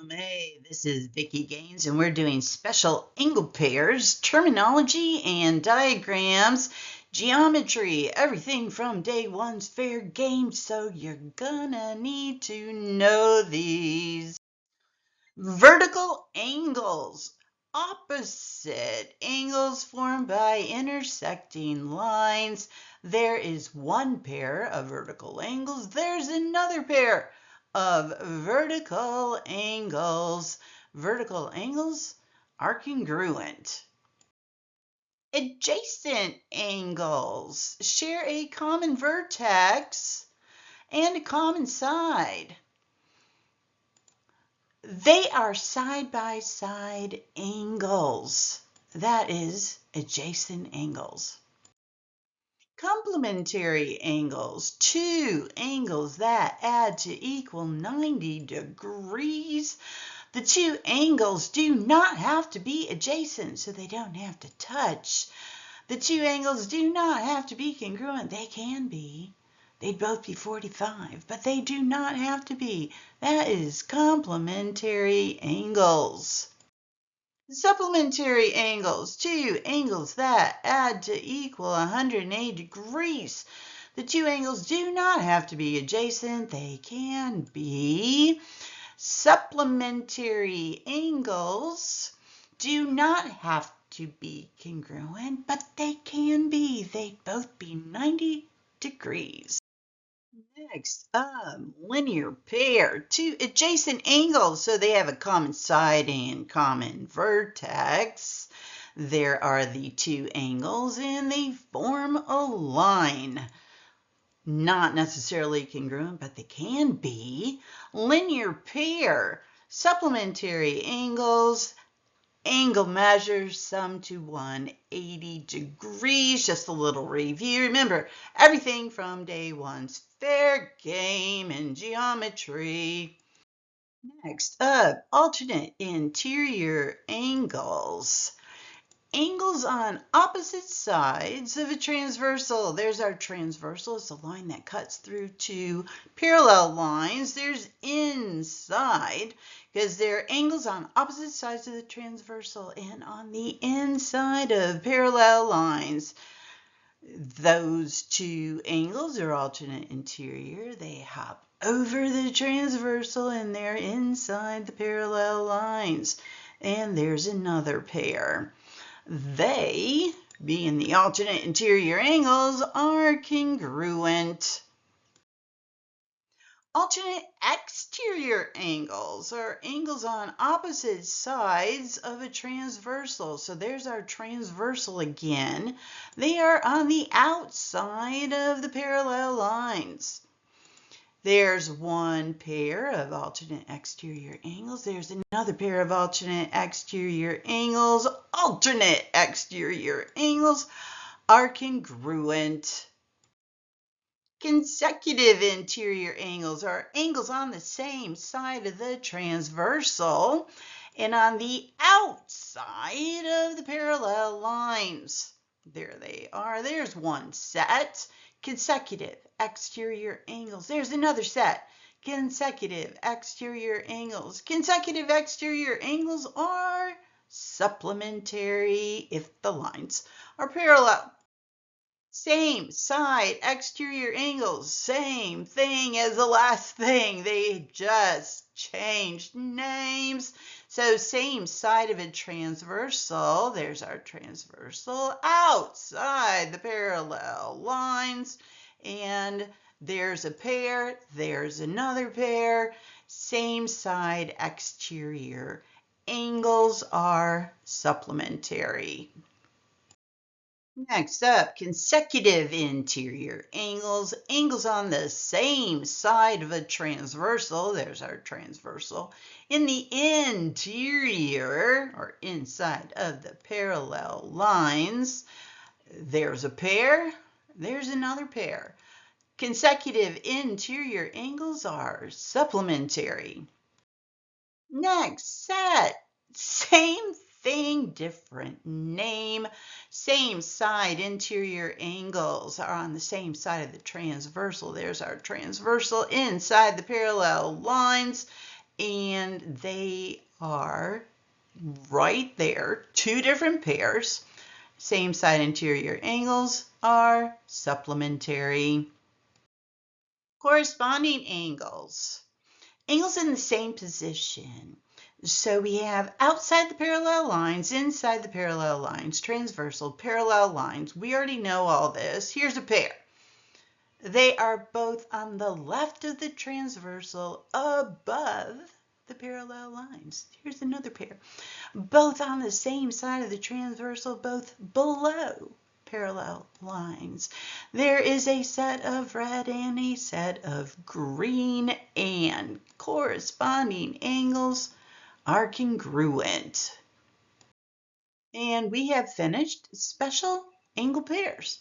Hey, this is Vicki Gaines, and we're doing special angle pairs, terminology, and diagrams, geometry, everything from day one's fair game, so you're gonna need to know these. Vertical angles. Opposite angles formed by intersecting lines. There is one pair of vertical angles. There's another pair of vertical angles. Vertical angles are congruent. Adjacent angles share a common vertex and a common side. They are side-by-side angles. That is adjacent angles. Complementary angles, two angles that add to equal 90 degrees. The two angles do not have to be adjacent, so they don't have to touch. The two angles do not have to be congruent. They can be. They'd both be 45, but they do not have to be. That is complementary angles. Supplementary angles, two angles that add to equal 180 degrees. The two angles do not have to be adjacent. They can be. Supplementary angles do not have to be congruent, but they can be. They'd both be 90 degrees. Next, linear pair, two adjacent angles, so they have a common side and common vertex. There are the two angles and they form a line. Not necessarily congruent, but they can be. Linear pair, supplementary angles, angle measures sum to 180 degrees. Just a little review. Remember, everything from day one's fair game in geometry. Next up, alternate interior angles. Angles on opposite sides of a transversal. There's our transversal. It's a line that cuts through two parallel lines. There's inside, because there are angles on opposite sides of the transversal and on the inside of parallel lines. Those two angles are alternate interior. They hop over the transversal and they're inside the parallel lines. And there's another pair. They, being the alternate interior angles, are congruent. Alternate exterior angles are angles on opposite sides of a transversal. So there's our transversal again. They are on the outside of the parallel lines. There's one pair of alternate exterior angles. There's another pair of alternate exterior angles. Alternate exterior angles are congruent. Consecutive interior angles are angles on the same side of the transversal and on the outside of the parallel lines. There they are. There's one set. Consecutive exterior angles. There's another set. Consecutive exterior angles. Consecutive exterior angles are supplementary if the lines are parallel. Same side exterior angles, same thing as the last thing. They just changed names. So same side of a transversal. There's our transversal outside the parallel lines. And there's a pair. There's another pair. Same side exterior angles are supplementary. Next up, consecutive interior angles. Angles on the same side of a transversal. There's our transversal. In the interior, or inside of the parallel lines, there's a pair. There's another pair. Consecutive interior angles are supplementary. Next set, same thing, different name. Same side interior angles are on the same side of the transversal. There's our transversal inside the parallel lines. and they are right there, two different pairs. Same side interior angles are supplementary. Corresponding angles. Angles in the same position. So we have outside the parallel lines, inside the parallel lines, transversal, parallel lines. We already know all this. Here's a pair. They are both on the left of the transversal above the parallel lines. Here's another pair. Both on the same side of the transversal, both below parallel lines. There is a set of red and a set of green, and corresponding angles are congruent. And we have finished special angle pairs.